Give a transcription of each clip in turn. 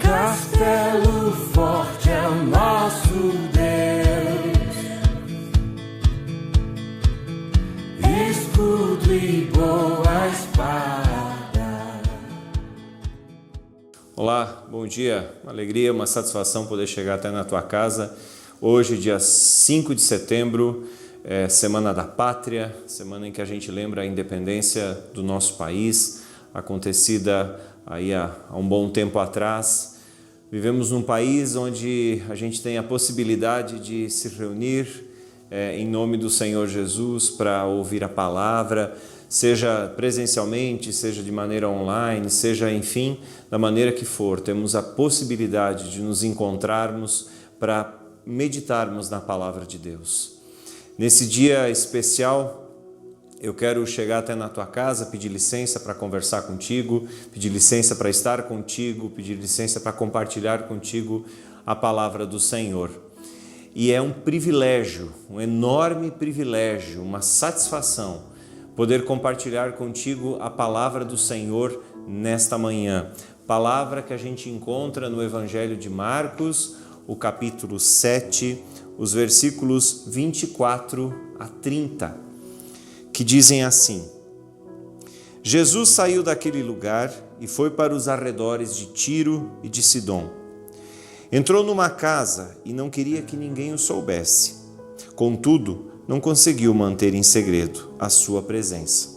Castelo forte é o nosso Deus, escudo e boa espada. Olá, bom dia, uma alegria, uma satisfação poder chegar até na tua casa. Hoje, dia 5 de setembro, Semana da Pátria, semana em que a gente lembra a independência do nosso país, acontecida aí há um bom tempo atrás. Vivemos num país onde a gente tem a possibilidade de se reunir em nome do Senhor Jesus para ouvir a palavra, seja presencialmente, seja de maneira online, seja, enfim, da maneira que for. Temos a possibilidade de nos encontrarmos para meditarmos na palavra de Deus. Nesse dia especial, eu quero chegar até na tua casa, pedir licença para conversar contigo, pedir licença para estar contigo, pedir licença para compartilhar contigo a palavra do Senhor. E é um privilégio, um enorme privilégio, uma satisfação poder compartilhar contigo a palavra do Senhor nesta manhã. Palavra que a gente encontra no Evangelho de Marcos, o capítulo 7, os versículos 24 a 30. Que dizem assim: Jesus saiu daquele lugar e foi para os arredores de Tiro e de Sidom. Entrou numa casa e não queria que ninguém o soubesse. Contudo, não conseguiu manter em segredo a sua presença.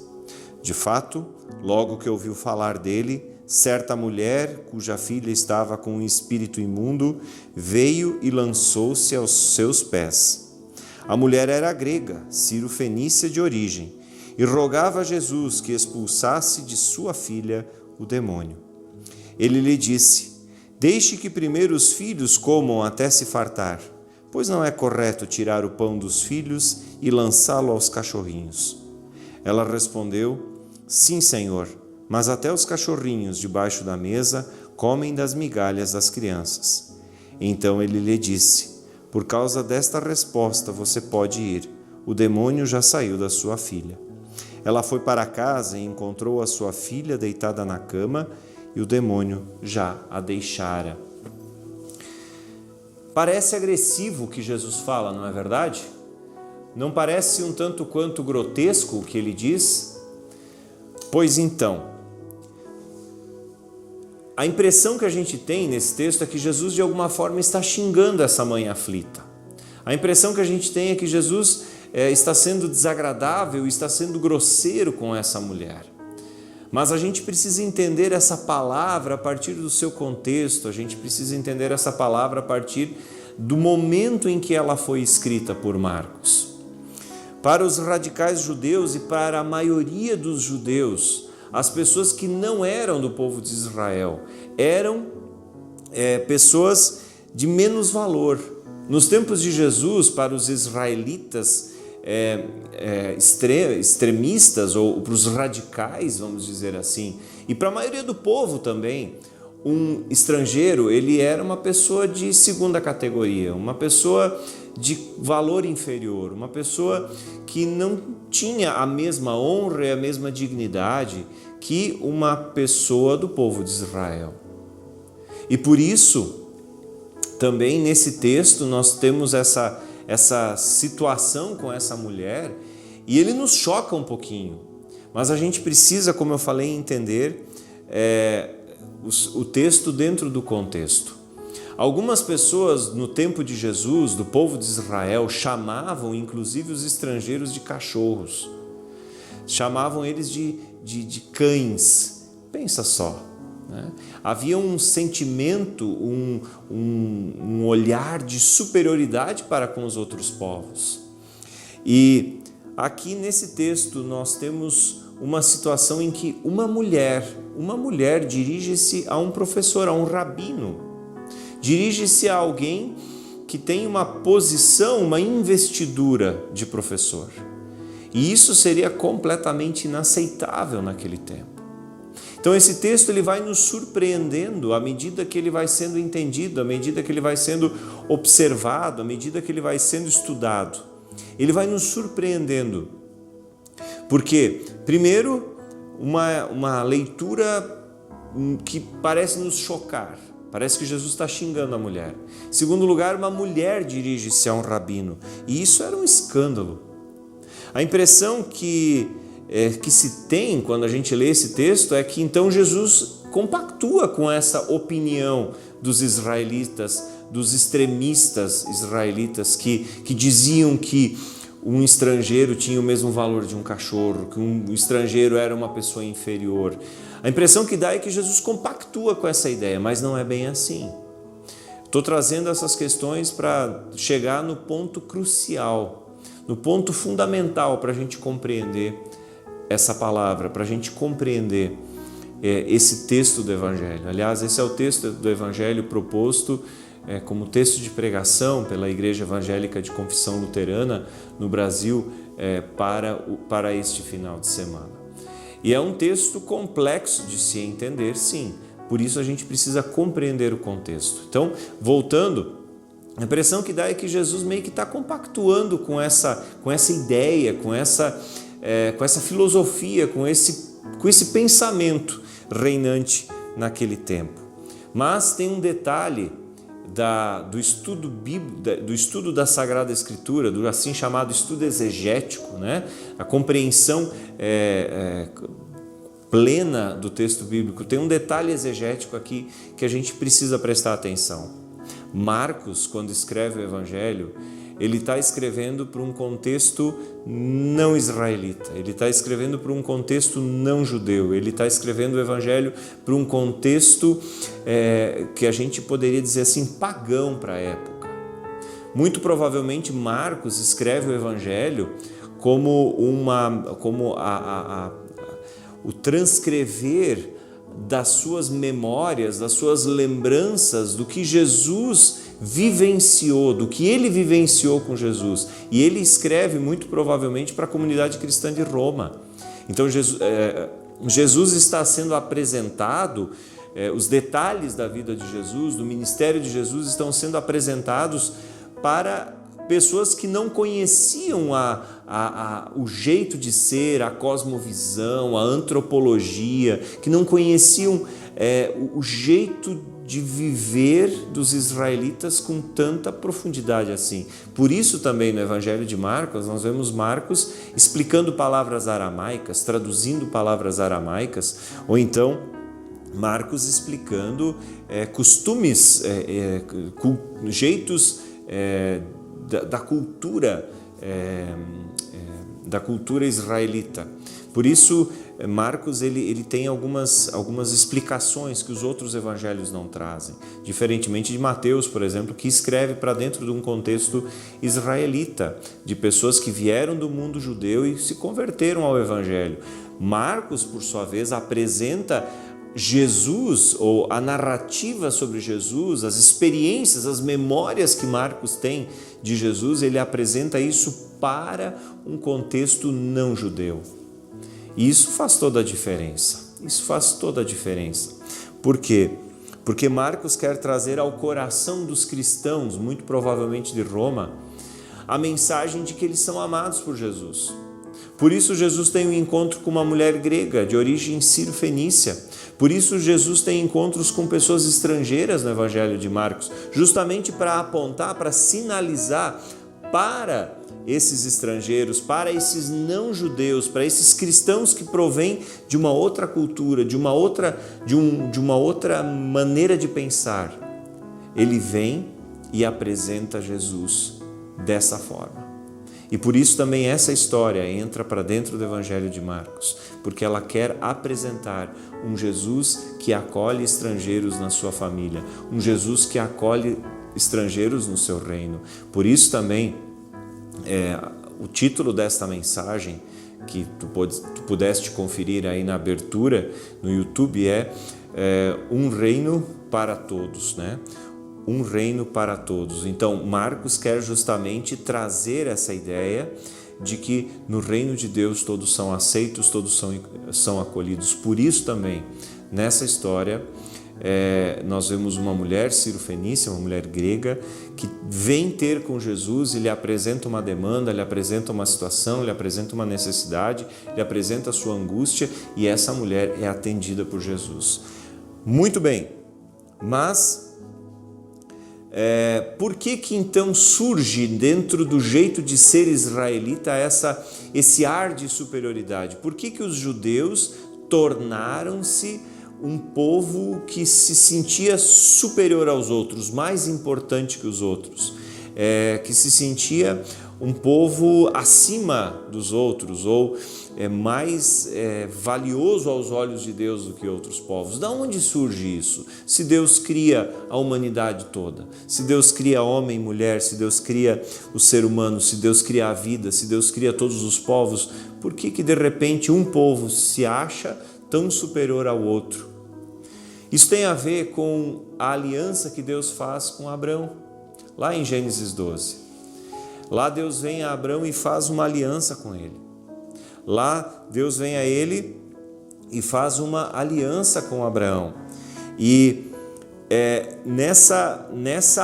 De fato, logo que ouviu falar dele, certa mulher, cuja filha estava com um espírito imundo, veio e lançou-se aos seus pés. A mulher era grega, cirofenícia de origem, e rogava a Jesus que expulsasse de sua filha o demônio. Ele lhe disse: deixe que primeiro os filhos comam até se fartar, pois não é correto tirar o pão dos filhos e lançá-lo aos cachorrinhos. Ela respondeu: sim, Senhor, mas até os cachorrinhos debaixo da mesa comem das migalhas das crianças. Então ele lhe disse: por causa desta resposta você pode ir, o demônio já saiu da sua filha. Ela foi para casa e encontrou a sua filha deitada na cama e o demônio já a deixara. Parece agressivo o que Jesus fala, não é verdade? Não parece um tanto quanto grotesco o que ele diz? Pois então, a impressão que a gente tem nesse texto é que Jesus de alguma forma está xingando essa mãe aflita. A impressão que a gente tem é que Jesus está sendo desagradável, está sendo grosseiro com essa mulher. Mas a gente precisa entender essa palavra a partir do seu contexto, a gente precisa entender essa palavra a partir do momento em que ela foi escrita por Marcos. Para os radicais judeus e para a maioria dos judeus, as pessoas que não eram do povo de Israel eram pessoas de menos valor. Nos tempos de Jesus, para os israelitas extremistas ou para os radicais, vamos dizer assim, e para a maioria do povo também, um estrangeiro ele era uma pessoa de segunda categoria, uma pessoa de valor inferior, uma pessoa que não tinha a mesma honra e a mesma dignidade que uma pessoa do povo de Israel. E por isso, também nesse texto nós temos essa situação com essa mulher e ele nos choca um pouquinho, mas a gente precisa, como eu falei, entender o texto dentro do contexto. Algumas pessoas no tempo de Jesus, do povo de Israel, chamavam inclusive os estrangeiros de cachorros, chamavam eles de cães. Pensa só, né? Havia um sentimento, um olhar de superioridade para com os outros povos. E aqui nesse texto nós temos uma situação em que uma mulher dirige-se a um professor, a um rabino, dirige-se a alguém que tem uma posição, uma investidura de professor. E isso seria completamente inaceitável naquele tempo. Então esse texto ele vai nos surpreendendo à medida que ele vai sendo entendido, à medida que ele vai sendo observado, à medida que ele vai sendo estudado. Ele vai nos surpreendendo. Porque, primeiro, uma leitura que parece nos chocar. Parece que Jesus está xingando a mulher. Em segundo lugar, uma mulher dirige-se a um rabino. E isso era um escândalo. A impressão que se tem quando a gente lê esse texto é que então Jesus compactua com essa opinião dos israelitas, dos extremistas israelitas que diziam que um estrangeiro tinha o mesmo valor de um cachorro, que um estrangeiro era uma pessoa inferior. A impressão que dá é que Jesus compactua com essa ideia, mas não é bem assim. Estou trazendo essas questões para chegar no ponto crucial, no ponto fundamental para a gente compreender essa palavra, para a gente compreender esse texto do Evangelho. Aliás, esse é o texto do Evangelho proposto como texto de pregação pela Igreja Evangélica de Confissão Luterana no Brasil para este final de semana. E é um texto complexo de se entender, sim, por isso a gente precisa compreender o contexto. Então, voltando, a impressão que dá é que Jesus meio que está compactuando com essa ideia, com essa filosofia, com esse pensamento reinante naquele tempo. Mas tem um detalhe do estudo da Sagrada Escritura, do assim chamado estudo exegético, né? A compreensão plena do texto bíblico. Tem um detalhe exegético aqui que a gente precisa prestar atenção. Marcos, quando escreve o Evangelho, ele está escrevendo para um contexto não israelita, ele está escrevendo para um contexto não judeu, ele está escrevendo o Evangelho para um contexto que a gente poderia dizer assim, pagão para a época. Muito provavelmente Marcos escreve o Evangelho como o transcrever das suas memórias, das suas lembranças do que Jesus vivenciou, do que ele vivenciou com Jesus. E ele escreve muito provavelmente para a comunidade cristã de Roma. Então Jesus está sendo apresentado, os detalhes da vida de Jesus, do ministério de Jesus estão sendo apresentados para pessoas que não conheciam o jeito de ser, a cosmovisão, a antropologia, que não conheciam o jeito de viver dos israelitas com tanta profundidade assim. Por isso também no Evangelho de Marcos, nós vemos Marcos explicando palavras aramaicas, traduzindo palavras aramaicas, ou então Marcos explicando costumes, jeitos da cultura israelita. Por isso, Marcos ele tem algumas explicações que os outros evangelhos não trazem, diferentemente de Mateus, por exemplo, que escreve para dentro de um contexto israelita, de pessoas que vieram do mundo judeu e se converteram ao evangelho. Marcos, por sua vez, apresenta Jesus, ou a narrativa sobre Jesus, as experiências, as memórias que Marcos tem de Jesus, ele apresenta isso para um contexto não judeu. E isso faz toda a diferença. Isso faz toda a diferença. Por quê? Porque Marcos quer trazer ao coração dos cristãos, muito provavelmente de Roma, a mensagem de que eles são amados por Jesus. Por isso Jesus tem um encontro com uma mulher grega de origem sírio-fenícia. Por isso Jesus tem encontros com pessoas estrangeiras no Evangelho de Marcos, justamente para apontar, para sinalizar para esses estrangeiros, para esses não-judeus, para esses cristãos que provêm de uma outra cultura, de uma outra maneira de pensar. Ele vem e apresenta Jesus dessa forma. E por isso também essa história entra para dentro do Evangelho de Marcos, porque ela quer apresentar um Jesus que acolhe estrangeiros na sua família, um Jesus que acolhe estrangeiros no seu reino. Por isso também o título desta mensagem, que tu pudeste conferir aí na abertura no YouTube, Um Reino para Todos, né? Um reino para todos. Então, Marcos quer justamente trazer essa ideia de que no reino de Deus todos são aceitos, todos são acolhidos. Por isso também, nessa história, nós vemos uma mulher sírio-fenícia, uma mulher grega, que vem ter com Jesus e lhe apresenta uma demanda, lhe apresenta uma situação, lhe apresenta uma necessidade, lhe apresenta a sua angústia, e essa mulher é atendida por Jesus. Muito bem. Mas por que então surge dentro do jeito de ser israelita esse ar de superioridade? Por que os judeus tornaram-se um povo que se sentia superior aos outros, mais importante que os outros, que se sentia um povo acima dos outros, ou mais valioso aos olhos de Deus do que outros povos? Da onde surge isso? Se Deus cria a humanidade toda, se Deus cria homem e mulher, se Deus cria o ser humano, se Deus cria a vida, se Deus cria todos os povos, por que de repente um povo se acha tão superior ao outro? Isso tem a ver com a aliança que Deus faz com Abrão, lá em Gênesis 12. Lá Deus vem a Abrão e faz uma aliança com ele. Lá Deus vem a ele e faz uma aliança com Abraão. E nessa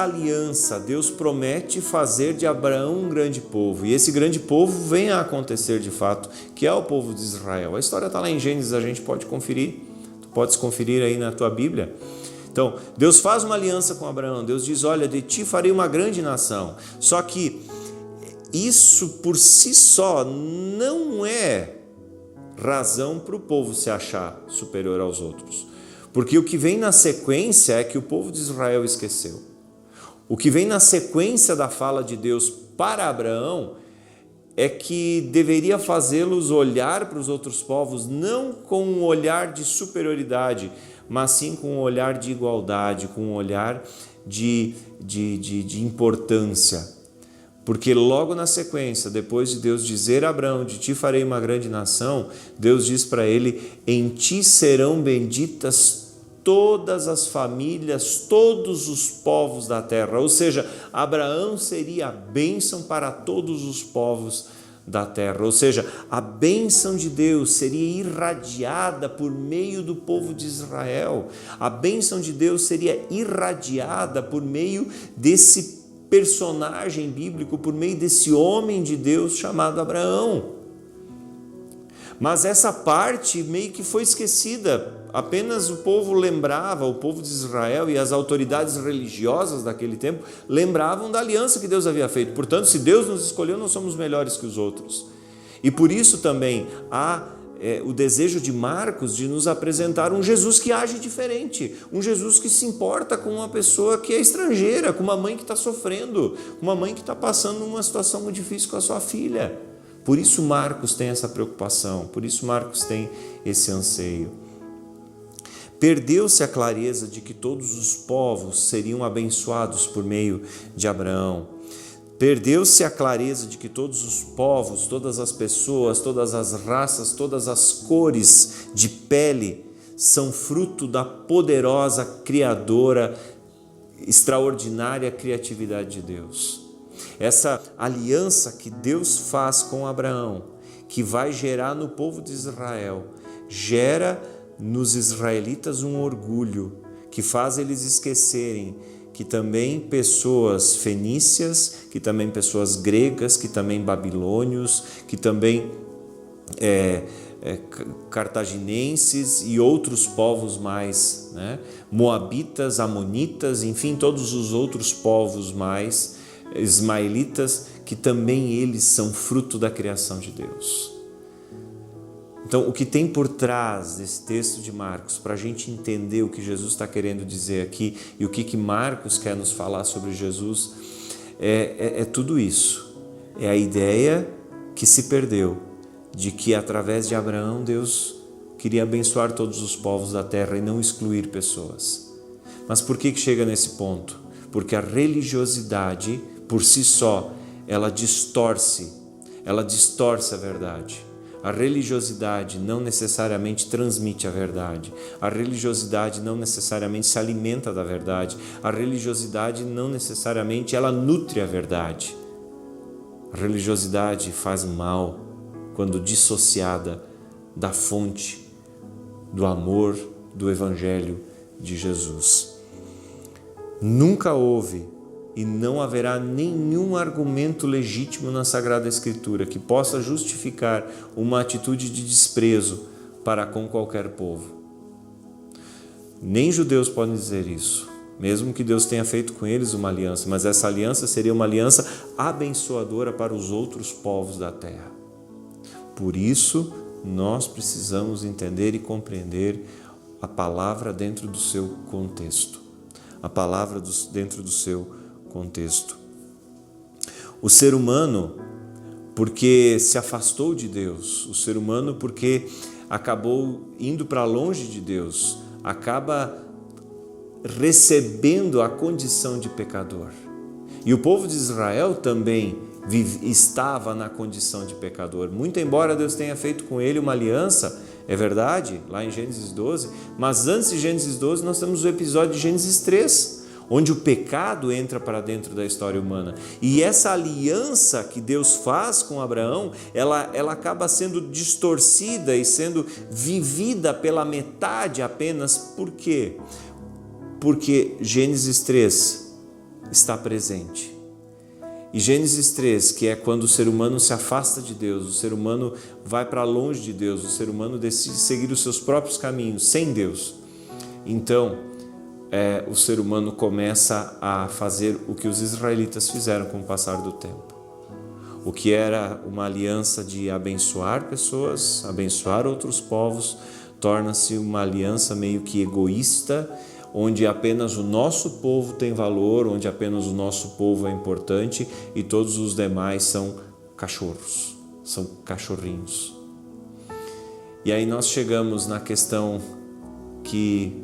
aliança, Deus promete fazer de Abraão um grande povo. E esse grande povo vem a acontecer de fato, que é o povo de Israel. A história está lá em Gênesis, a gente pode conferir. Tu podes conferir aí na tua Bíblia. Então, Deus faz uma aliança com Abraão. Deus diz, olha, de ti farei uma grande nação. Só que isso por si só não é razão para o povo se achar superior aos outros. Porque o que vem na sequência é que o povo de Israel esqueceu. O que vem na sequência da fala de Deus para Abraão é que deveria fazê-los olhar para os outros povos não com um olhar de superioridade, mas sim com um olhar de igualdade, com um olhar de importância. Porque logo na sequência, depois de Deus dizer a Abraão, de ti farei uma grande nação, Deus diz para ele, em ti serão benditas todas as famílias, todos os povos da terra. Ou seja, Abraão seria a bênção para todos os povos da terra. Ou seja, a bênção de Deus seria irradiada por meio do povo de Israel. A bênção de Deus seria irradiada por meio desse personagem bíblico, por meio desse homem de Deus chamado Abraão. Mas essa parte meio que foi esquecida. Apenas o povo lembrava, o povo de Israel e as autoridades religiosas daquele tempo lembravam da aliança que Deus havia feito. Portanto, se Deus nos escolheu, nós somos melhores que os outros. E por isso também há o desejo de Marcos de nos apresentar um Jesus que age diferente, um Jesus que se importa com uma pessoa que é estrangeira, com uma mãe que está sofrendo, com uma mãe que está passando uma situação muito difícil com a sua filha. Por isso Marcos tem essa preocupação, por isso Marcos tem esse anseio. Perdeu-se a clareza de que todos os povos seriam abençoados por meio de Abraão. Perdeu-se a clareza de que todos os povos, todas as pessoas, todas as raças, todas as cores de pele são fruto da poderosa, criadora, extraordinária criatividade de Deus. Essa aliança que Deus faz com Abraão, que vai gerar no povo de Israel, gera nos israelitas um orgulho que faz eles esquecerem que também pessoas fenícias, que também pessoas gregas, que também babilônios, que também cartaginenses e outros povos mais, né? Moabitas, amonitas, enfim, todos os outros povos mais, ismaelitas, que também eles são fruto da criação de Deus. Então, o que tem por trás desse texto de Marcos, para a gente entender o que Jesus está querendo dizer aqui e o que Marcos quer nos falar sobre Jesus, é tudo isso. É a ideia que se perdeu de que através de Abraão Deus queria abençoar todos os povos da terra e não excluir pessoas. Mas por que chega nesse ponto? Porque a religiosidade, por si só, ela distorce a verdade. A religiosidade não necessariamente transmite a verdade. A religiosidade não necessariamente se alimenta da verdade. A religiosidade não necessariamente ela nutre a verdade. A religiosidade faz mal quando dissociada da fonte do amor do Evangelho de Jesus. Nunca houve e não haverá nenhum argumento legítimo na Sagrada Escritura que possa justificar uma atitude de desprezo para com qualquer povo. Nem judeus podem dizer isso, mesmo que Deus tenha feito com eles uma aliança, mas essa aliança seria uma aliança abençoadora para os outros povos da terra. Por isso, nós precisamos entender e compreender a palavra dentro do seu contexto. A palavra dentro do seu contexto. O ser humano, porque se afastou de Deus, o ser humano, porque acabou indo para longe de Deus, acaba recebendo a condição de pecador. E o povo de Israel também estava na condição de pecador. Muito embora Deus tenha feito com ele uma aliança, é verdade, lá em Gênesis 12, mas antes de Gênesis 12 nós temos o episódio de Gênesis 3, onde o pecado entra para dentro da história humana. E essa aliança que Deus faz com Abraão, ela acaba sendo distorcida e sendo vivida pela metade apenas. Por quê? Porque Gênesis 3 está presente. E Gênesis 3, que é quando o ser humano se afasta de Deus, o ser humano vai para longe de Deus, o ser humano decide seguir os seus próprios caminhos, sem Deus. Então, o ser humano começa a fazer o que os israelitas fizeram com o passar do tempo. O que era uma aliança de abençoar pessoas, abençoar outros povos, torna-se uma aliança meio que egoísta, onde apenas o nosso povo tem valor, onde apenas o nosso povo é importante e todos os demais são cachorros, são cachorrinhos. E aí nós chegamos na questão que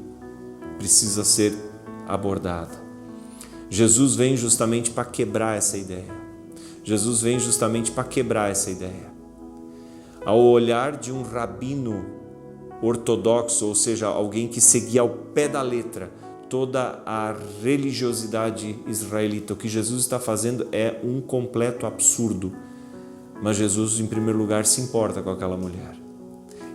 precisa ser abordada. Jesus vem justamente para quebrar essa ideia. Jesus vem justamente para quebrar essa ideia. Ao olhar de um rabino ortodoxo, ou seja, alguém que seguia ao pé da letra toda a religiosidade israelita, o que Jesus está fazendo é um completo absurdo. Mas Jesus, em primeiro lugar, se importa com aquela mulher.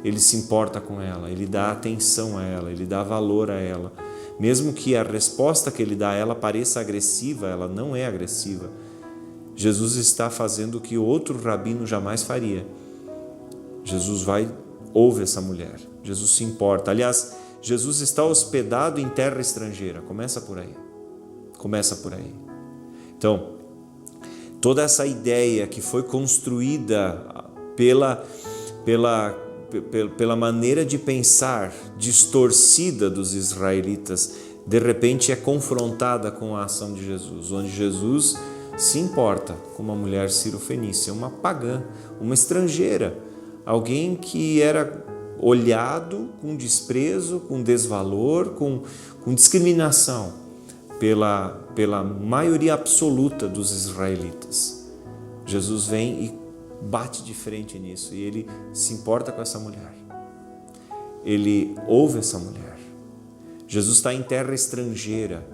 Ele se importa com ela, ele dá atenção a ela, ele dá valor a ela. Mesmo que a resposta que ele dá a ela pareça agressiva, ela não é agressiva. Jesus está fazendo o que outro rabino jamais faria. Jesus ouve essa mulher. Jesus se importa. Aliás, Jesus está hospedado em terra estrangeira. Começa por aí. Começa por aí. Então, toda essa ideia que foi construída pela maneira de pensar distorcida dos israelitas, de repente é confrontada com a ação de Jesus, onde Jesus se importa com uma mulher cirofenícia, uma pagã, uma estrangeira, alguém que era olhado com desprezo, com desvalor, com discriminação pela maioria absoluta dos israelitas. Jesus vem e bate de frente nisso e ele se importa com essa mulher. Ele ouve essa mulher. Jesus está em terra estrangeira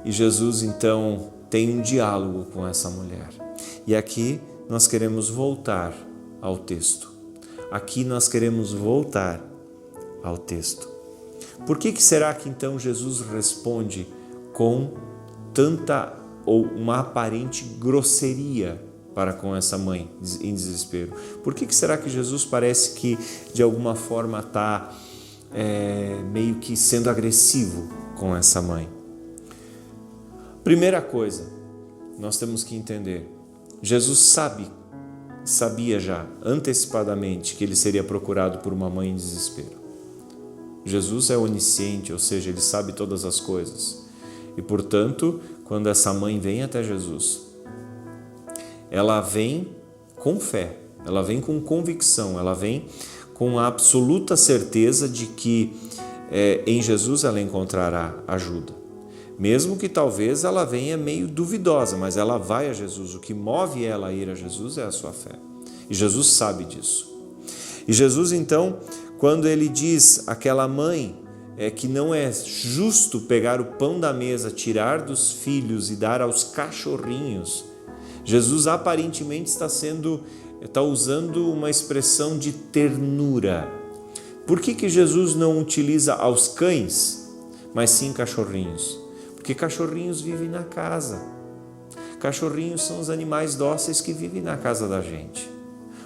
e Jesus então tem um diálogo com essa mulher. E aqui nós queremos voltar ao texto. Aqui nós queremos voltar ao texto. Por que será que então Jesus responde com tanta ou uma aparente grosseria para com essa mãe em desespero? Por que será que Jesus parece que de alguma forma está meio que sendo agressivo com essa mãe? Primeira coisa, nós temos que entender, Jesus sabia já antecipadamente que ele seria procurado por uma mãe em desespero. Jesus é onisciente, ou seja, ele sabe todas as coisas. E portanto, quando essa mãe vem até Jesus, ela vem com fé, ela vem com convicção, ela vem com a absoluta certeza de que em Jesus ela encontrará ajuda. Mesmo que talvez ela venha meio duvidosa, mas ela vai a Jesus. O que move ela a ir a Jesus é a sua fé. E Jesus sabe disso. E Jesus então, quando ele diz àquela mãe que não é justo pegar o pão da mesa, tirar dos filhos e dar aos cachorrinhos, Jesus aparentemente está usando uma expressão de ternura. Por que Jesus não utiliza aos cães, mas sim cachorrinhos? Porque cachorrinhos vivem na casa. Cachorrinhos são os animais dóceis que vivem na casa da gente.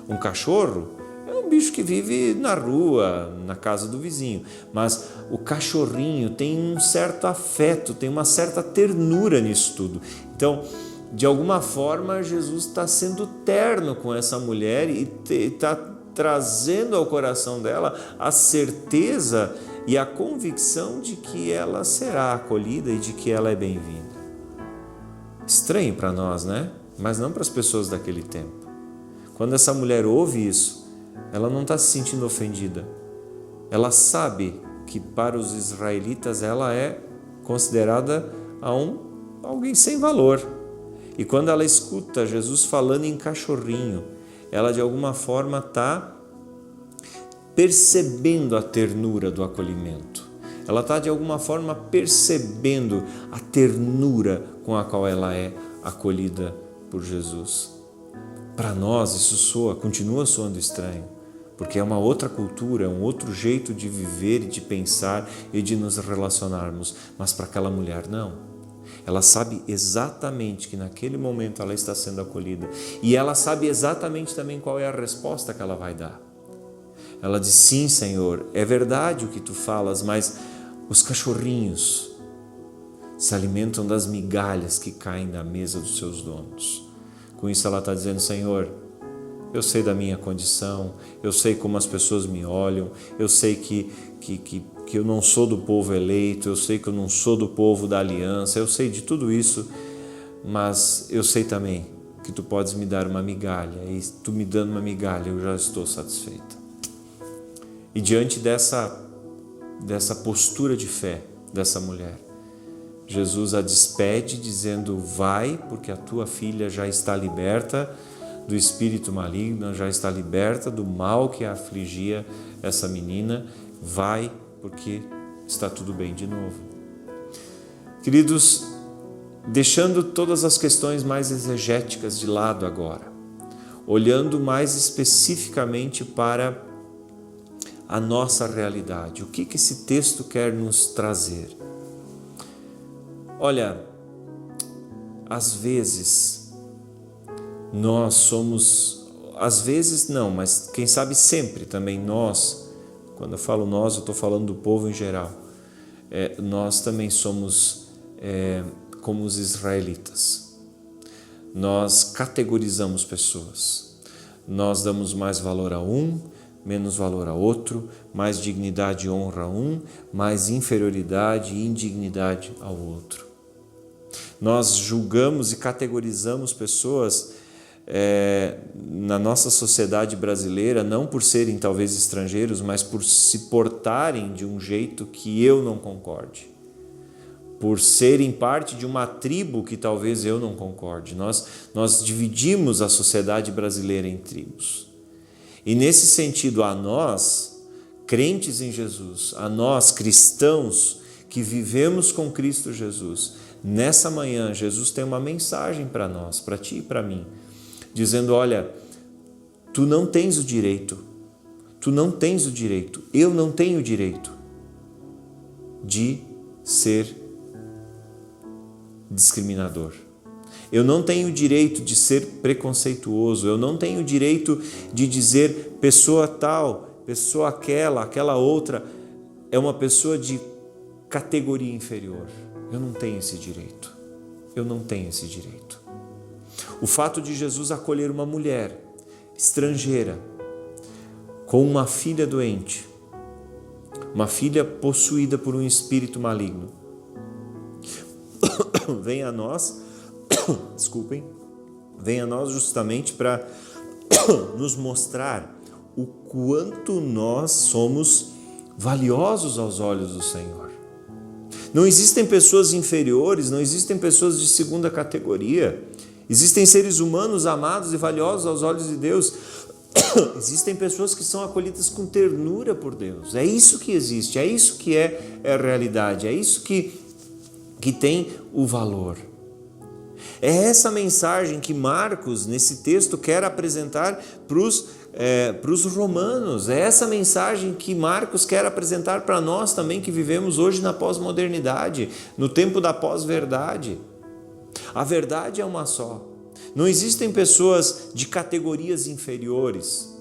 Um cachorro é um um bicho que vive na rua, na casa do vizinho. Mas o cachorrinho tem um certo afeto, tem uma certa ternura nisso tudo. Então, de alguma forma, Jesus está sendo terno com essa mulher e está trazendo ao coração dela a certeza e a convicção de que ela será acolhida e de que ela é bem-vinda. Estranho para nós, né? Mas não para as pessoas daquele tempo. Quando essa mulher ouve isso, ela não está se sentindo ofendida. Ela sabe que para os israelitas ela é considerada alguém sem valor. E quando ela escuta Jesus falando em cachorrinho, ela de alguma forma está percebendo a ternura do acolhimento. Ela está de alguma forma percebendo a ternura com a qual ela é acolhida por Jesus. Para nós isso continua soando estranho, porque é uma outra cultura, é um outro jeito de viver e de pensar e de nos relacionarmos. Mas para aquela mulher não. Ela sabe exatamente que naquele momento ela está sendo acolhida e ela sabe exatamente também qual é a resposta que ela vai dar. Ela diz: sim, Senhor, é verdade o que tu falas, mas os cachorrinhos se alimentam das migalhas que caem da mesa dos seus donos. Com isso ela está dizendo: Senhor, eu sei da minha condição, eu sei como as pessoas me olham, eu sei que eu não sou do povo eleito, eu sei que eu não sou do povo da aliança, eu sei de tudo isso, mas eu sei também que tu podes me dar uma migalha, e tu me dando uma migalha eu já estou satisfeita. E diante dessa postura de fé dessa mulher, Jesus a despede dizendo: vai, porque a tua filha já está liberta do espírito maligno, já está liberta do mal que afligia essa menina. Vai, porque está tudo bem de novo. Queridos, deixando todas as questões mais exegéticas de lado agora, olhando mais especificamente para a nossa realidade, o que esse texto quer nos trazer? Olha, às vezes nós somos, às vezes não, mas quem sabe sempre também nós, quando eu falo nós, eu estou falando do povo em geral, nós também somos como os israelitas. Nós categorizamos pessoas, nós damos mais valor a um, menos valor a outro, mais dignidade e honra a um, mais inferioridade e indignidade ao outro. Nós julgamos e categorizamos pessoas na nossa sociedade brasileira, não por serem talvez estrangeiros, mas por se portarem de um jeito que eu não concorde, por serem parte de uma tribo que talvez eu não concorde. Nós dividimos a sociedade brasileira em tribos. E nesse sentido, a nós, crentes em Jesus, a nós, cristãos que vivemos com Cristo Jesus, nessa manhã, Jesus tem uma mensagem para nós, para ti e para mim, dizendo: olha, tu não tens o direito, eu não tenho o direito de ser discriminador. Eu não tenho o direito de ser preconceituoso, eu não tenho o direito de dizer pessoa tal, pessoa aquela outra é uma pessoa de categoria inferior. Eu não tenho esse direito. O fato de Jesus acolher uma mulher estrangeira com uma filha doente, uma filha possuída por um espírito maligno, vem a nós justamente para nos mostrar o quanto nós somos valiosos aos olhos do Senhor. Não existem pessoas inferiores, não existem pessoas de segunda categoria. Existem seres humanos amados e valiosos aos olhos de Deus. Existem pessoas que são acolhidas com ternura por Deus. É isso que existe, é isso que é a realidade, é isso que tem o valor. É essa mensagem que Marcos, nesse texto, quer apresentar para os romanos. É essa mensagem que Marcos quer apresentar para nós também, que vivemos hoje na pós-modernidade, no tempo da pós-verdade. A verdade é uma só. Não existem pessoas de categorias inferiores.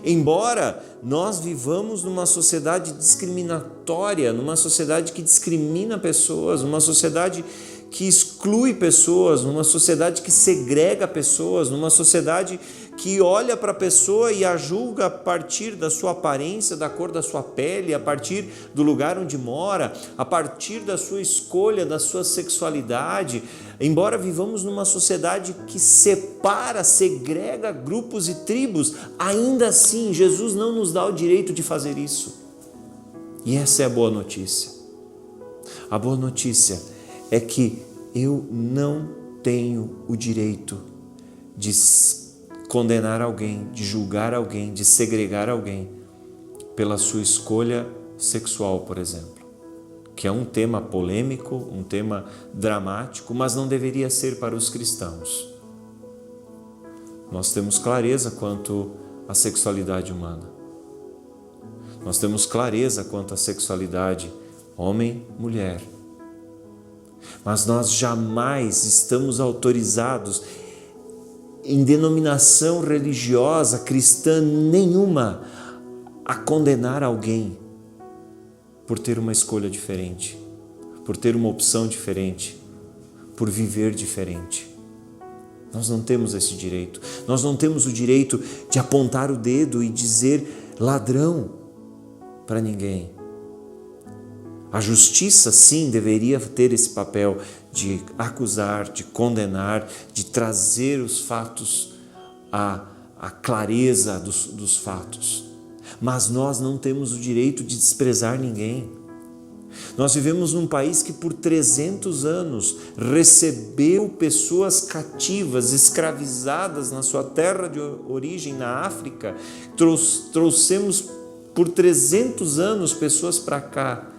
Embora nós vivamos numa sociedade discriminatória, numa sociedade que discrimina pessoas, numa sociedade que exclui pessoas, numa sociedade que segrega pessoas, numa sociedade que olha para a pessoa e a julga a partir da sua aparência, da cor da sua pele, a partir do lugar onde mora, a partir da sua escolha, da sua sexualidade. Embora vivamos numa sociedade que separa, segrega grupos e tribos, ainda assim Jesus não nos dá o direito de fazer isso. E essa é a boa notícia. A boa notícia é que eu não tenho o direito de condenar alguém, de julgar alguém, de segregar alguém pela sua escolha sexual, por exemplo, que é um tema polêmico, um tema dramático, mas não deveria ser para os cristãos. Nós temos clareza quanto à sexualidade humana. Nós temos clareza quanto à sexualidade homem-mulher. Mas nós jamais estamos autorizados em denominação religiosa cristã nenhuma a condenar alguém por ter uma escolha diferente, por ter uma opção diferente, por viver diferente. Nós não temos esse direito. Nós não temos o direito de apontar o dedo e dizer ladrão para ninguém. A justiça, sim, deveria ter esse papel de acusar, de condenar, de trazer os fatos à clareza dos fatos. Mas nós não temos o direito de desprezar ninguém. Nós vivemos num país que por 300 anos recebeu pessoas cativas, escravizadas na sua terra de origem, na África. Trouxemos por 300 anos pessoas para cá,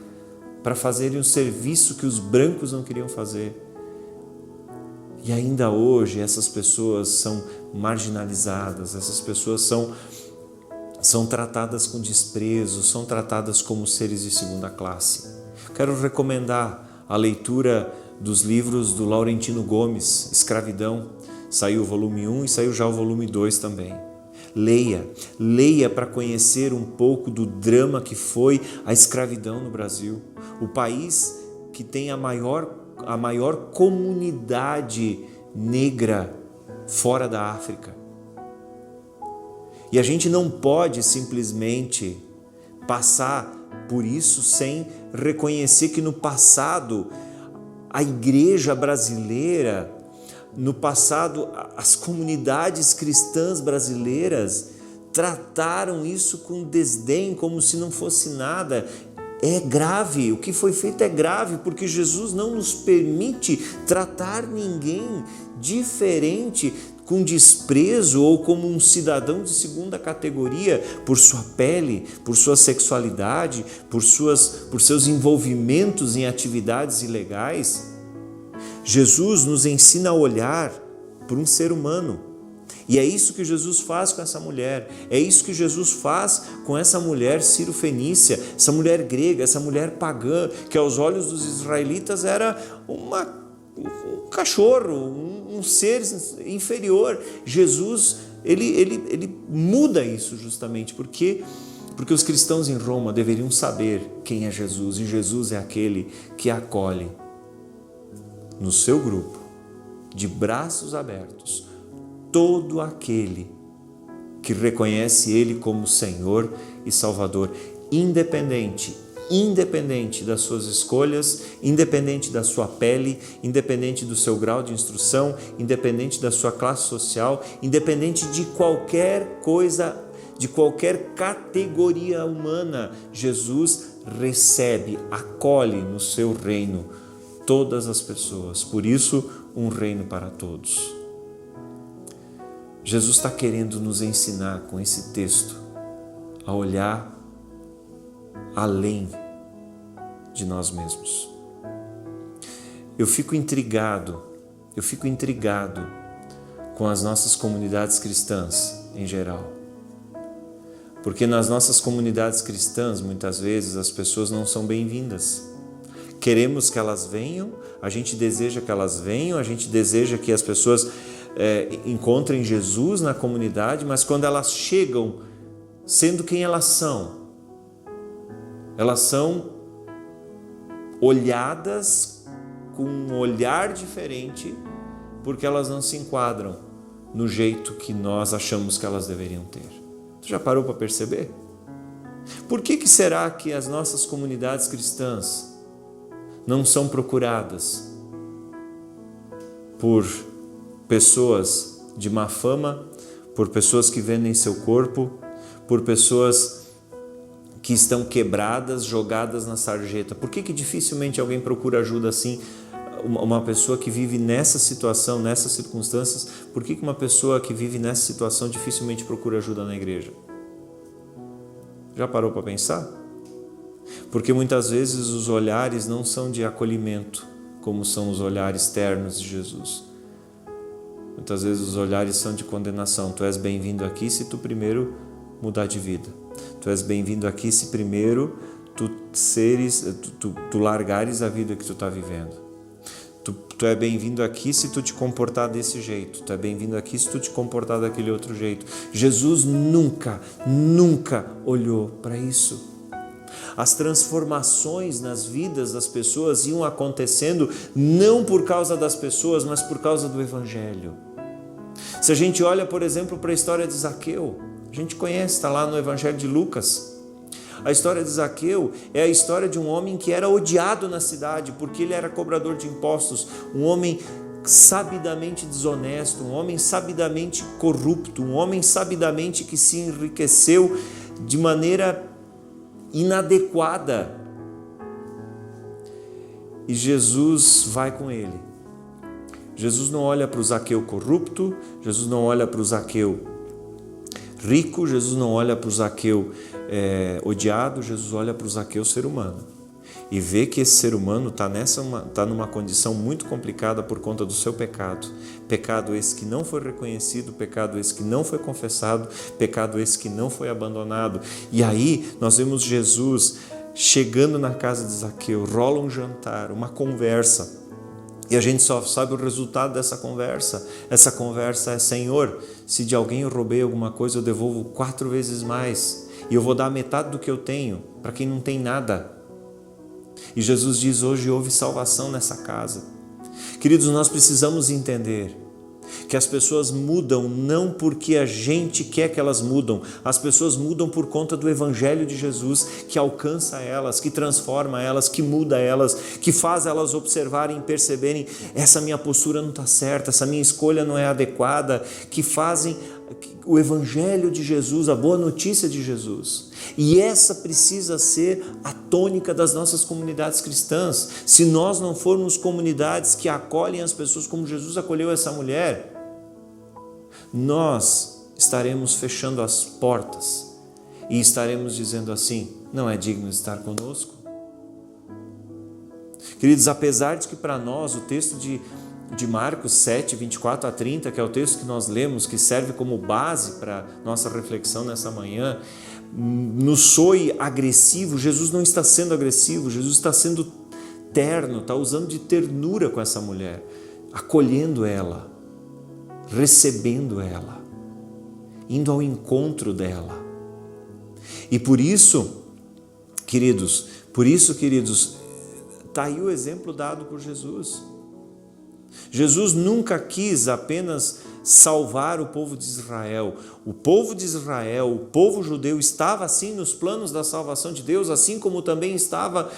para fazerem um serviço que os brancos não queriam fazer. E ainda hoje essas pessoas são marginalizadas, essas pessoas são tratadas com desprezo, são tratadas como seres de segunda classe. Quero recomendar a leitura dos livros do Laurentino Gomes, Escravidão. Saiu o volume 1 e saiu já o volume 2 também. Leia para conhecer um pouco do drama que foi a escravidão no Brasil. O país que tem a maior comunidade negra fora da África. E a gente não pode simplesmente passar por isso sem reconhecer que no passado a igreja brasileira, no passado as comunidades cristãs brasileiras trataram isso com desdém, como se não fosse nada. É grave, o que foi feito é grave, porque Jesus não nos permite tratar ninguém diferente, com desprezo ou como um cidadão de segunda categoria por sua pele, por sua sexualidade, por seus envolvimentos em atividades ilegais. Jesus nos ensina a olhar por um ser humano. E é isso que Jesus faz com essa mulher, é isso que Jesus faz com essa mulher cirofenícia, essa mulher grega, essa mulher pagã, que aos olhos dos israelitas era um cachorro, um ser inferior. Jesus, ele muda isso justamente, porque os cristãos em Roma deveriam saber quem é Jesus, e Jesus é aquele que acolhe no seu grupo, de braços abertos, todo aquele que reconhece Ele como Senhor e Salvador, independente das suas escolhas, independente da sua pele, independente do seu grau de instrução, independente da sua classe social, independente de qualquer coisa, de qualquer categoria humana. Jesus recebe, acolhe no seu reino todas as pessoas, por isso um reino para todos. Jesus está querendo nos ensinar com esse texto a olhar além de nós mesmos. Eu fico intrigado com as nossas comunidades cristãs em geral. Porque nas nossas comunidades cristãs, muitas vezes, as pessoas não são bem-vindas. Queremos que elas venham, a gente deseja que elas venham, a gente deseja que as pessoas encontrem Jesus na comunidade, mas quando elas chegam sendo quem elas são. Elas são olhadas com um olhar diferente porque elas não se enquadram no jeito que nós achamos que elas deveriam ter. Tu já parou para perceber? Por que será que as nossas comunidades cristãs não são procuradas por pessoas de má fama, por pessoas que vendem seu corpo, por pessoas que estão quebradas, jogadas na sarjeta? Por que dificilmente alguém procura ajuda assim? Uma pessoa que vive nessa situação, nessas circunstâncias, por que uma pessoa que vive nessa situação dificilmente procura ajuda na igreja? Já parou para pensar? Porque muitas vezes os olhares não são de acolhimento, como são os olhares ternos de Jesus. Muitas vezes os olhares são de condenação. Tu és bem-vindo aqui se tu primeiro mudar de vida. Tu és bem-vindo aqui se primeiro tu largares a vida que tu está vivendo. Tu é bem-vindo aqui se tu te comportar desse jeito. Tu é bem-vindo aqui se tu te comportar daquele outro jeito. Jesus nunca olhou para isso. As transformações nas vidas das pessoas iam acontecendo não por causa das pessoas, mas por causa do Evangelho. Se a gente olha, por exemplo, para a história de Zaqueu, a gente conhece, está lá no Evangelho de Lucas. A história de Zaqueu é a história de um homem que era odiado na cidade porque ele era cobrador de impostos, um homem sabidamente desonesto, um homem sabidamente corrupto, um homem sabidamente que se enriqueceu de maneira inadequada. E Jesus vai com ele. Jesus não olha para o Zaqueu corrupto, Jesus não olha para o Zaqueu rico, Jesus não olha para o Zaqueu odiado, Jesus olha para o Zaqueu ser humano. E vê que esse ser humano está numa condição muito complicada por conta do seu pecado. Pecado esse que não foi reconhecido, pecado esse que não foi confessado, pecado esse que não foi abandonado. E aí nós vemos Jesus chegando na casa de Zaqueu, rola um jantar, uma conversa. E a gente só sabe o resultado dessa conversa. Essa conversa é: Senhor, se de alguém eu roubei alguma coisa, eu devolvo 4 vezes mais. E eu vou dar metade do que eu tenho para quem não tem nada. E Jesus diz: hoje houve salvação nessa casa. Queridos, nós precisamos entender que as pessoas mudam não porque a gente quer que elas mudam. As pessoas mudam por conta do Evangelho de Jesus, que alcança elas, que transforma elas, que muda elas, que faz elas observarem e perceberem: essa minha postura não está certa, essa minha escolha não é adequada, que fazem o Evangelho de Jesus, a boa notícia de Jesus. E essa precisa ser a tônica das nossas comunidades cristãs. Se nós não formos comunidades que acolhem as pessoas como Jesus acolheu essa mulher, nós estaremos fechando as portas e estaremos dizendo assim: não é digno de estar conosco. Queridos, apesar de que para nós o texto de Marcos 7, 24 a 30, que é o texto que nós lemos, que serve como base para nossa reflexão nessa manhã, nos soe agressivo. Jesus não está sendo agressivo, Jesus está sendo terno, está usando de ternura com essa mulher, acolhendo ela, recebendo ela, indo ao encontro dela. E por isso, queridos, está aí o exemplo dado por Jesus. Jesus nunca quis apenas salvar o povo de Israel. O povo de Israel, o povo judeu, estava assim nos planos da salvação de Deus, assim como também estava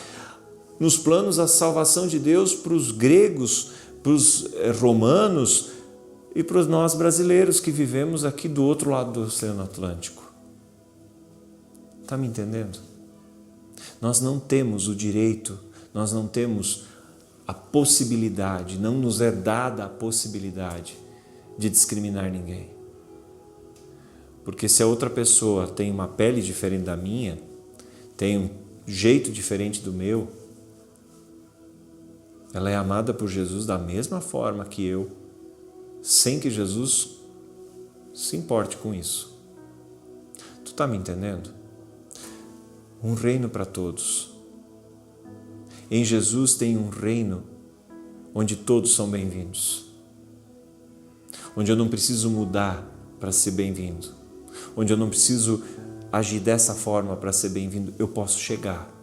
nos planos da salvação de Deus para os gregos, para os romanos e para nós brasileiros que vivemos aqui do outro lado do Oceano Atlântico. Está me entendendo? Nós não temos o direito, nós não temos a possibilidade, não nos é dada a possibilidade de discriminar ninguém. Porque se a outra pessoa tem uma pele diferente da minha, tem um jeito diferente do meu, ela é amada por Jesus da mesma forma que eu, sem que Jesus se importe com isso. Tu está me entendendo? Um reino para todos. Em Jesus tem um reino onde todos são bem-vindos, onde eu não preciso mudar para ser bem-vindo, onde eu não preciso agir dessa forma para ser bem-vindo, eu posso chegar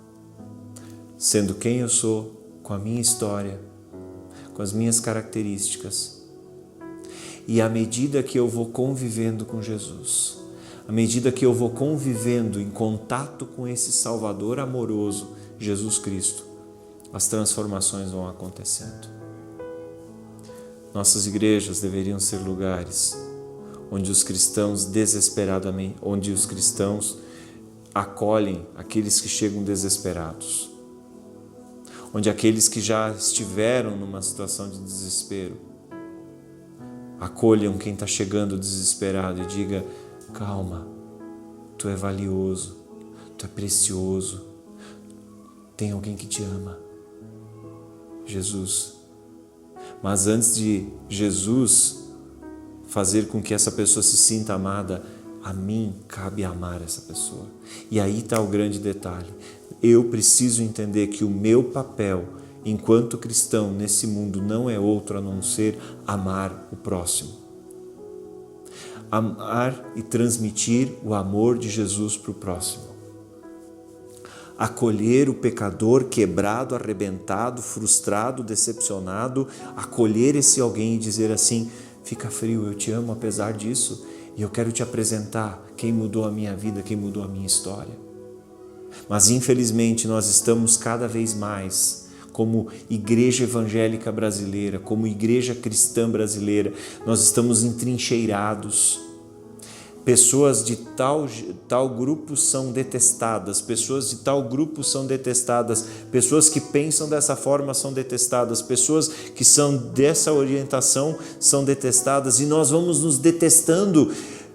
sendo quem eu sou, com a minha história, com as minhas características. E à medida que eu vou convivendo com Jesus, à medida que eu vou convivendo em contato com esse Salvador amoroso, Jesus Cristo, as transformações vão acontecendo. Nossas igrejas deveriam ser lugares onde os cristãos desesperadamente, onde os cristãos acolhem aqueles que chegam desesperados, onde aqueles que já estiveram numa situação de desespero acolham quem está chegando desesperado e diga: calma, tu é valioso, tu é precioso, tem alguém que te ama, Jesus. Mas antes de Jesus fazer com que essa pessoa se sinta amada, a mim cabe amar essa pessoa. E aí está o grande detalhe. Eu preciso entender que o meu papel enquanto cristão nesse mundo não é outro a não ser amar o próximo. Amar e transmitir o amor de Jesus para o próximo. Acolher o pecador quebrado, arrebentado, frustrado, decepcionado, acolher esse alguém e dizer assim: fica frio, eu te amo apesar disso e eu quero te apresentar quem mudou a minha vida, quem mudou a minha história. Mas infelizmente nós estamos cada vez mais, como igreja evangélica brasileira, como igreja cristã brasileira, nós estamos entrincheirados. Pessoas de tal grupo são detestadas, pessoas de tal grupo são detestadas, pessoas que pensam dessa forma são detestadas, pessoas que são dessa orientação são detestadas e nós vamos nos detestando.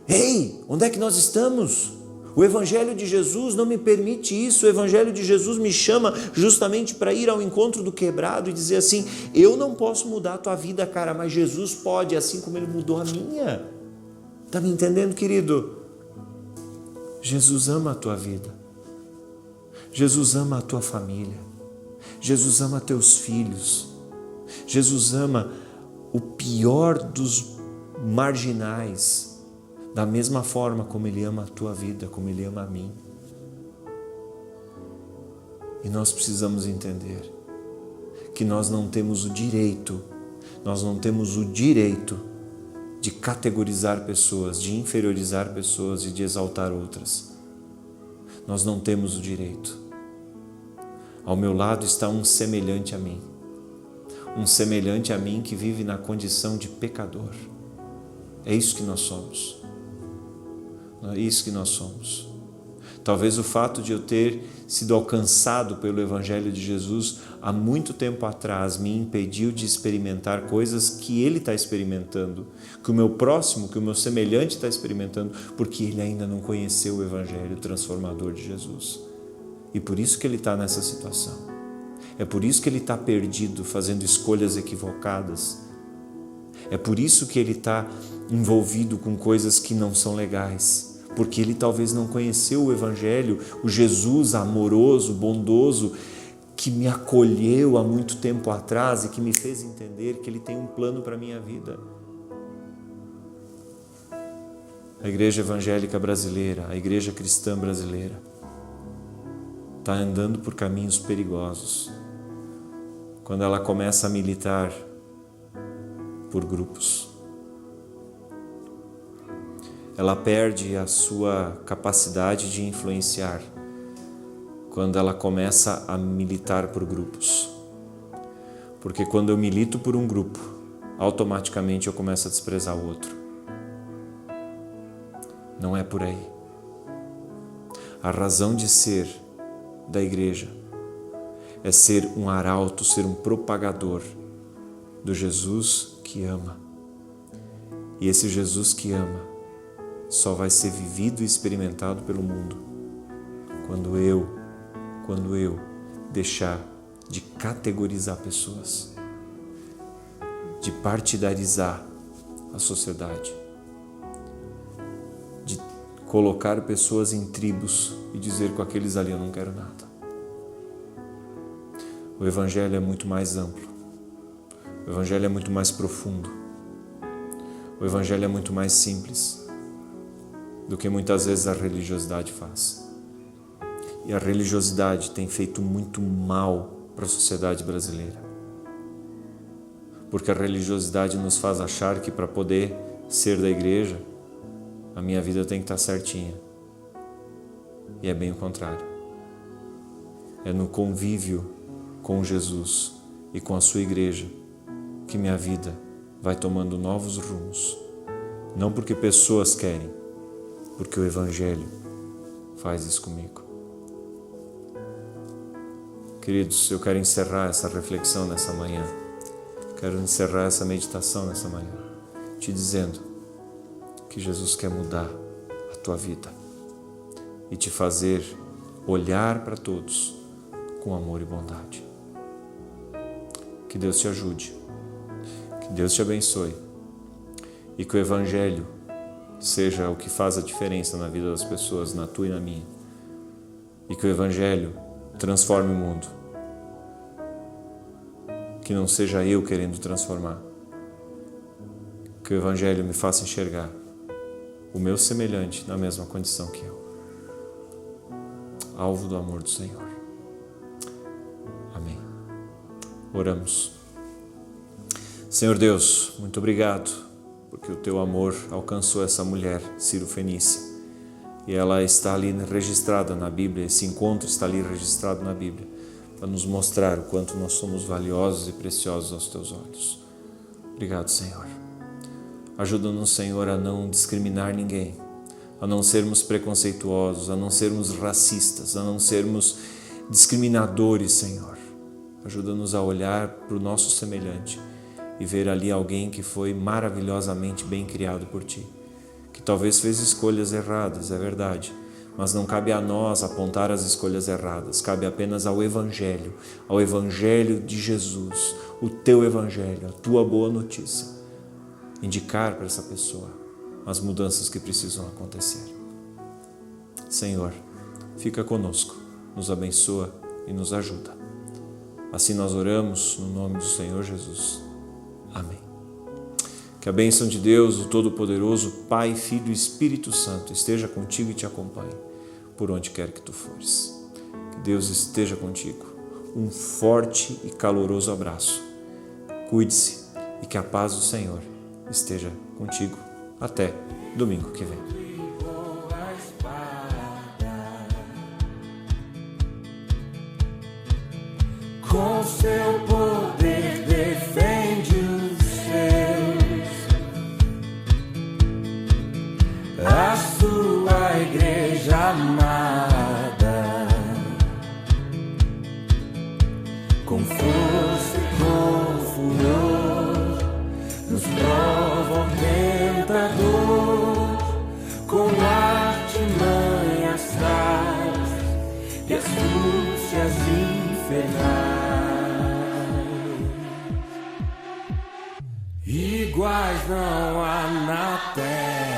Ei, onde é que nós estamos? O Evangelho de Jesus não me permite isso, o Evangelho de Jesus me chama justamente para ir ao encontro do quebrado e dizer assim: eu não posso mudar a tua vida, cara, mas Jesus pode, assim como Ele mudou a minha. Está me entendendo, querido? Jesus ama a tua vida. Jesus ama a tua família. Jesus ama teus filhos. Jesus ama o pior dos marginais, da mesma forma como Ele ama a tua vida, como Ele ama a mim. E nós precisamos entender que nós não temos o direito de categorizar pessoas, de inferiorizar pessoas e de exaltar outras. Nós não temos o direito. Ao meu lado está um semelhante a mim que vive na condição de pecador. É isso que nós somos. É isso que nós somos. Talvez o fato de eu ter sido alcançado pelo Evangelho de Jesus há muito tempo atrás me impediu de experimentar coisas que Ele está experimentando, que o meu próximo, que o meu semelhante está experimentando, porque ele ainda não conheceu o Evangelho transformador de Jesus. E por isso que ele está nessa situação. É por isso que ele está perdido, fazendo escolhas equivocadas. É por isso que ele está envolvido com coisas que não são legais. Porque ele talvez não conheceu o Evangelho, o Jesus amoroso, bondoso, que me acolheu há muito tempo atrás e que me fez entender que Ele tem um plano para a minha vida. A igreja evangélica brasileira, a igreja cristã brasileira, está andando por caminhos perigosos quando ela começa a militar por grupos. Ela perde a sua capacidade de influenciar quando ela começa a militar por grupos. Porque quando eu milito por um grupo, automaticamente eu começo a desprezar o outro. Não é por aí. A razão de ser da igreja é ser um arauto, ser um propagador do Jesus que ama. E esse Jesus que ama só vai ser vivido e experimentado pelo mundo quando eu deixar de categorizar pessoas, de partidarizar a sociedade, de colocar pessoas em tribos e dizer com aqueles ali eu não quero nada. O Evangelho é muito mais amplo, o Evangelho é muito mais profundo, o Evangelho é muito mais simples. do que muitas vezes a religiosidade faz. E a religiosidade tem feito muito mal para a sociedade brasileira. Porque a religiosidade nos faz achar que para poder ser da igreja, a minha vida tem que estar certinha. E é bem o contrário. É no convívio com Jesus e com a sua igreja que minha vida vai tomando novos rumos. Não porque pessoas querem, porque o Evangelho faz isso comigo. Queridos, eu quero encerrar essa reflexão nessa manhã. Quero encerrar essa meditação nessa manhã, te dizendo que Jesus quer mudar a tua vida e te fazer olhar para todos com amor e bondade. Que Deus te ajude, que Deus te abençoe e que o Evangelho seja o que faz a diferença na vida das pessoas, na tua e na minha, e que o Evangelho transforme o mundo, que não seja eu querendo transformar, que o Evangelho me faça enxergar o meu semelhante na mesma condição que eu, alvo do amor do Senhor. Amém. Oramos. Senhor Deus, muito obrigado, porque o teu amor alcançou essa mulher, Ciro Fenícia, e ela está ali registrada na Bíblia, esse encontro está ali registrado na Bíblia, para nos mostrar o quanto nós somos valiosos e preciosos aos teus olhos. Obrigado, Senhor. Ajuda-nos, Senhor, a não discriminar ninguém, a não sermos preconceituosos, a não sermos racistas, a não sermos discriminadores, Senhor. Ajuda-nos a olhar para o nosso semelhante e ver ali alguém que foi maravilhosamente bem criado por Ti, que talvez fez escolhas erradas, é verdade, mas não cabe a nós apontar as escolhas erradas, cabe apenas ao Evangelho de Jesus, o Teu Evangelho, a Tua boa notícia, indicar para essa pessoa as mudanças que precisam acontecer. Senhor, fica conosco, nos abençoa e nos ajuda. Assim nós oramos no nome do Senhor Jesus. Amém. Que a bênção de Deus, o Todo-Poderoso, Pai, Filho e Espírito Santo esteja contigo e te acompanhe por onde quer que tu fores. Que Deus esteja contigo. Um forte e caloroso abraço. Cuide-se e que a paz do Senhor esteja contigo. Até domingo que vem. Com seu poder defende os seus, a sua igreja amada, com força e com furor, nos prova o tentador, com artimanhas tais e astúcias infernais. Iguais não há na terra.